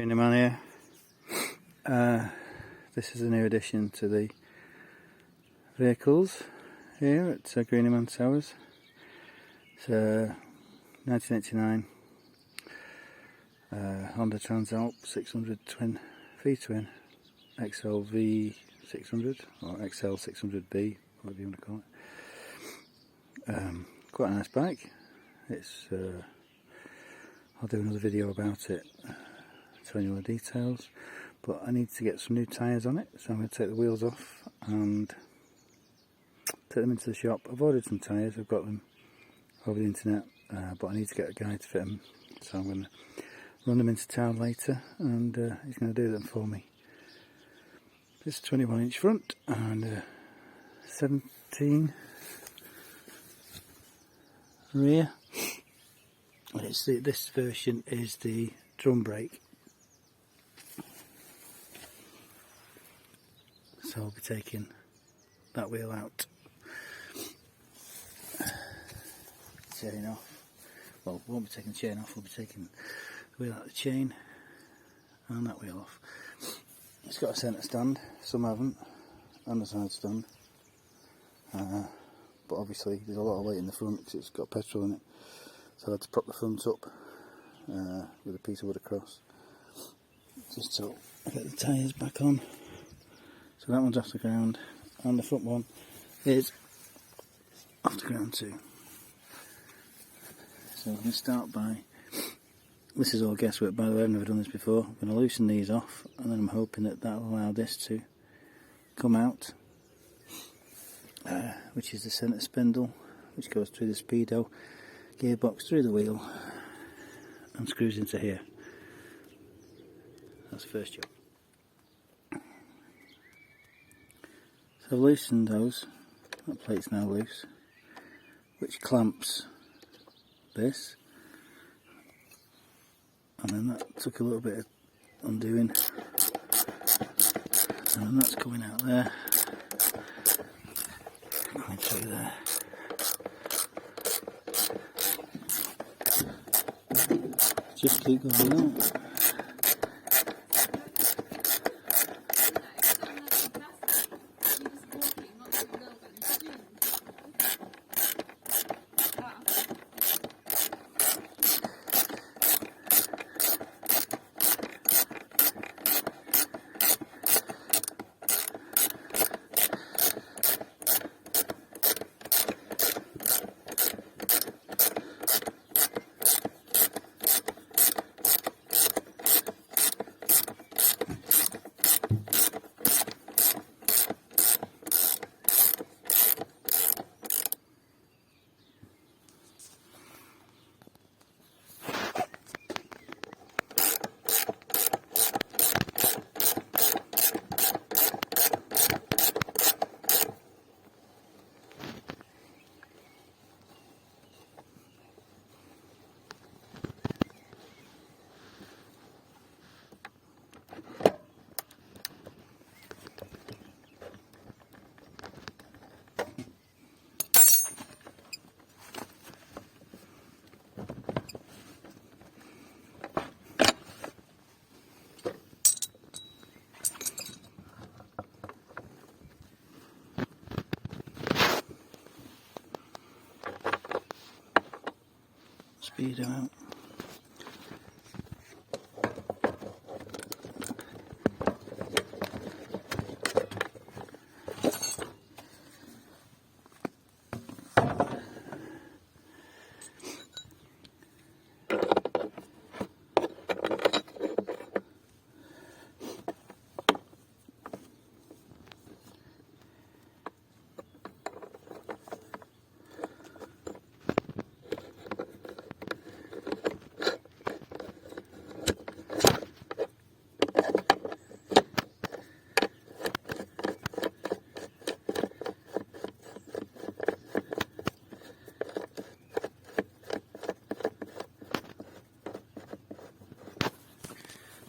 Greening Man here. This is a new addition to the vehicles here at Greening Man Towers. It's a 1989 Honda Transalp 600 V-twin XL600 or XL600V, whatever you want to call it. Quite a nice bike. It's I'll do another video about it, telling you all the details, but I need to get some new tyres on it, so I'm going to take the wheels off and take them into the shop. I've ordered some tyres, I've got them over the internet, but I need to get a guy to fit them, so I'm going to run them into town later and he's going to do them for me. This 21-inch front and 17 rear. It's this version is the drum brake, so I'll be taking that wheel out, chain off. Well, won't be taking the chain off, we'll be taking the wheel out of the chain and that wheel off. It's got a centre stand, some haven't, and a side stand, but obviously there's a lot of weight in the front because it's got petrol in it, so I had to prop the front up with a piece of wood across, just so I get the tyres back on. So that one's off the ground, and the front one is off the ground too. So I'm going to start by, this is all guesswork by the way, I've never done this before. I'm going to loosen these off, and then I'm hoping that that will allow this to come out, which is the centre spindle, which goes through the speedo gearbox, through the wheel, and screws into here. That's the first job. So I've loosened those, that plate's now loose, which clamps this, and then that took a little bit of undoing, and then that's coming out there, coming through there. Just keep going out. Speedo out.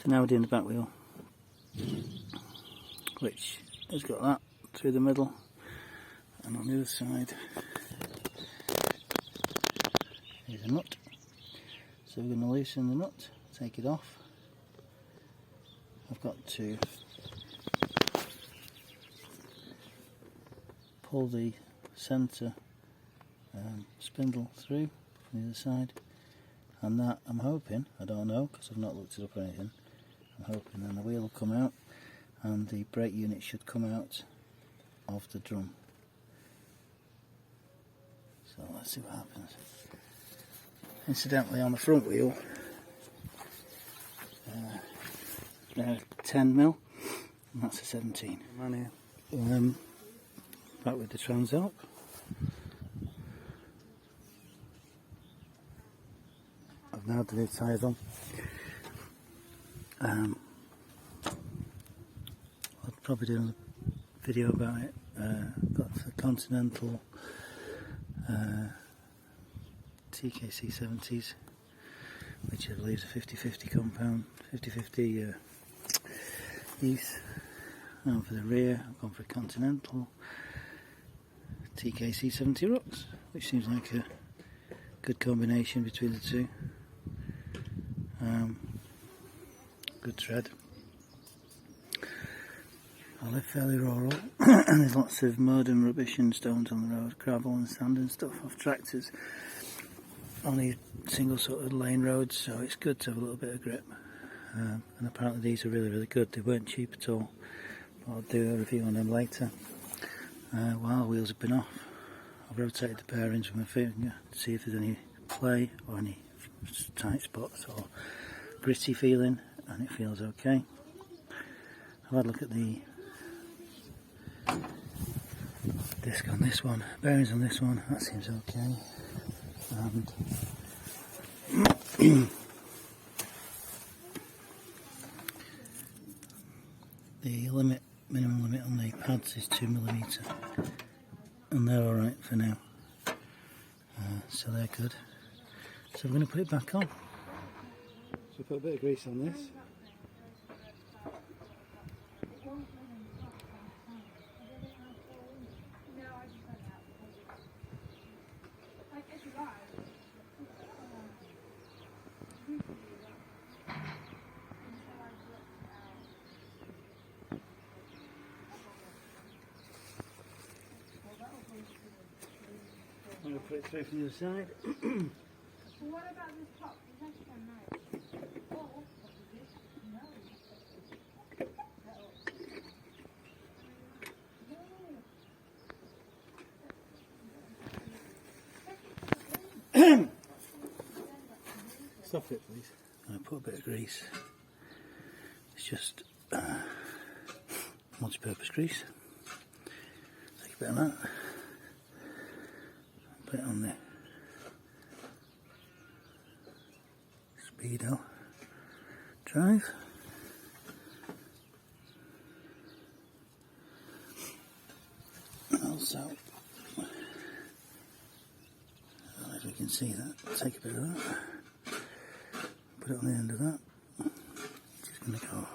So now we're doing the back wheel, which has got that through the middle, and on the other side is a nut. So we're going to loosen the nut, take it off, I've got to pull the centre spindle through from the other side, and that I'm hoping, I don't know because I've not looked it up or anything, I'm hoping then the wheel will come out and the brake unit should come out of the drum. So let's see what happens. Incidentally, on the front wheel, they're 10mm and that's a 17. Back with the Transalp. I've now had the new tyres on. I'll probably do a video about it. Got the Continental TKC70s, which I believe is a 50-50 compound, 50-50 use. And for the rear, I've gone for a Continental TKC70 rocks, which seems like a good combination between the two. Good tread. I live fairly rural and there's lots of mud and rubbish and stones on the road, gravel and sand and stuff off tractors on these single sort of lane roads, so it's good to have a little bit of grip. And apparently these are really good. They weren't cheap at all. I'll do a review on them later. While the wheels have been off, I've rotated the bearings with my finger to see if there's any play or any tight spots or gritty feeling, and it feels okay. I've had a look at the disc on this one, bearings on this one, that seems okay. And the minimum limit on the pads is 2mm, and they're alright for now, so they're good. So I'm going to put it back on. So put a bit of grease on this. I'm going to put it through from the other side. What about this top? Stop it, please. I'm going to put a bit of grease. It's just multi-purpose grease. Take a bit of that. Put it on the speedo drive. Also, I don't know if you can see that. Take a bit of that. Put it on the end of that. Just going to go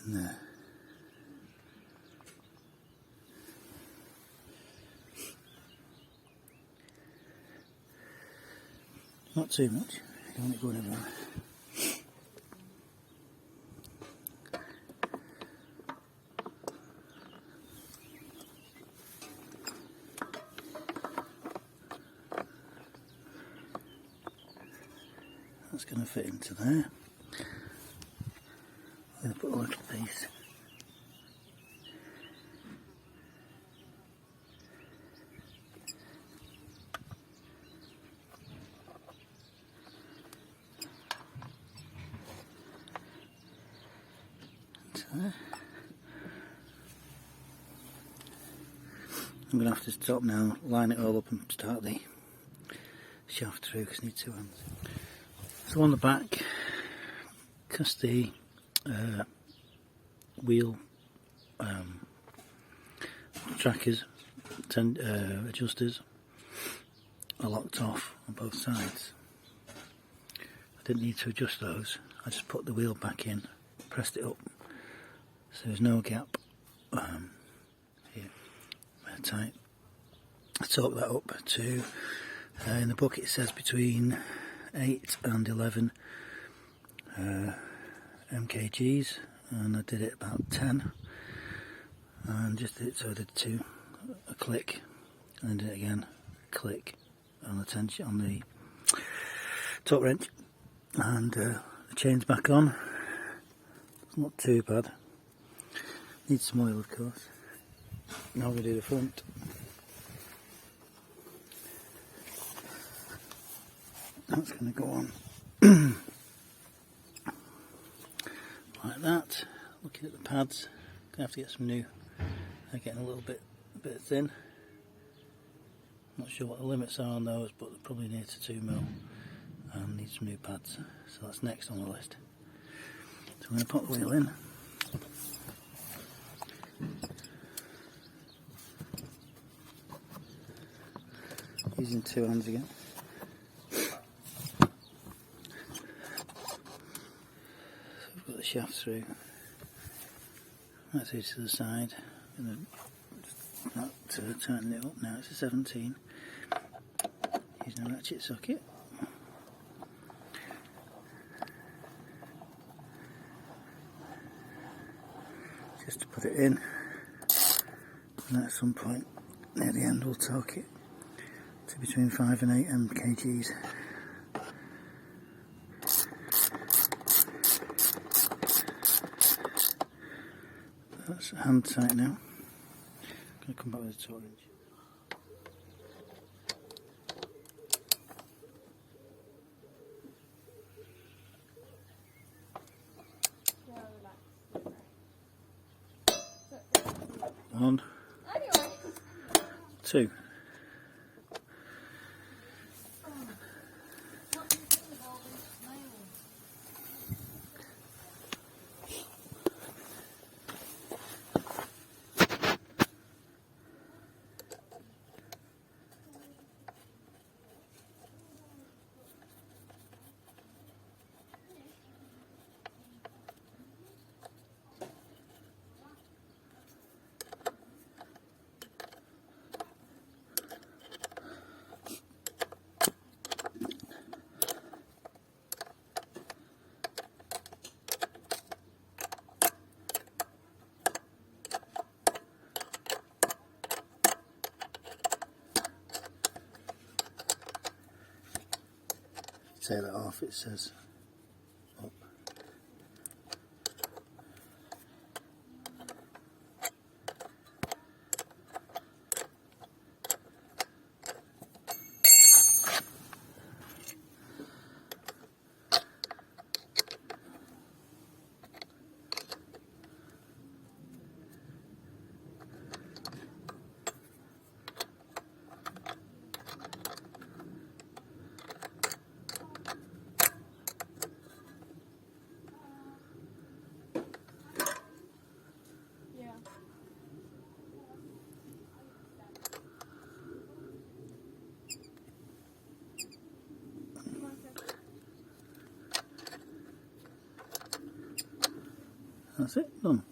in there. Not too much, you don't want it going everywhere. That's going to fit into there. I'm going to put a little piece. There. I'm going to have to stop now, line it all up and start the shaft through because I need two hands. So on the back, because the wheel trackers, adjusters are locked off on both sides. I didn't need to adjust those, I just put the wheel back in, pressed it up. So there's no gap here, tight. I torqued that up to, in the book it says between 8 and 11 mkgs, and I did it about 10, and just did it, so I did 2, a click, and then did it again, click on the tension on the torque wrench, and the chain's back on. It's not too bad. Needs some oil, of course. Now we're going to do the front. That's going to go on like that. Looking at the pads, going to have to get some new. They're getting a bit thin. Not sure what the limits are on those, but they're probably near to 2mm. And need some new pads, so that's next on the list. So I'm going to pop the wheel in. Using 2 hands again. We've got the shaft through. That's through to the side. I'm going to tighten it up now. It's a 17. Using a ratchet socket. Just to put it in, and at some point near the end we'll torque it to between 5 and 8 mkgs. That's hand tight now. I'm going to come back with the torque wrench. One, 2. Take that off, it says up. That's it, done.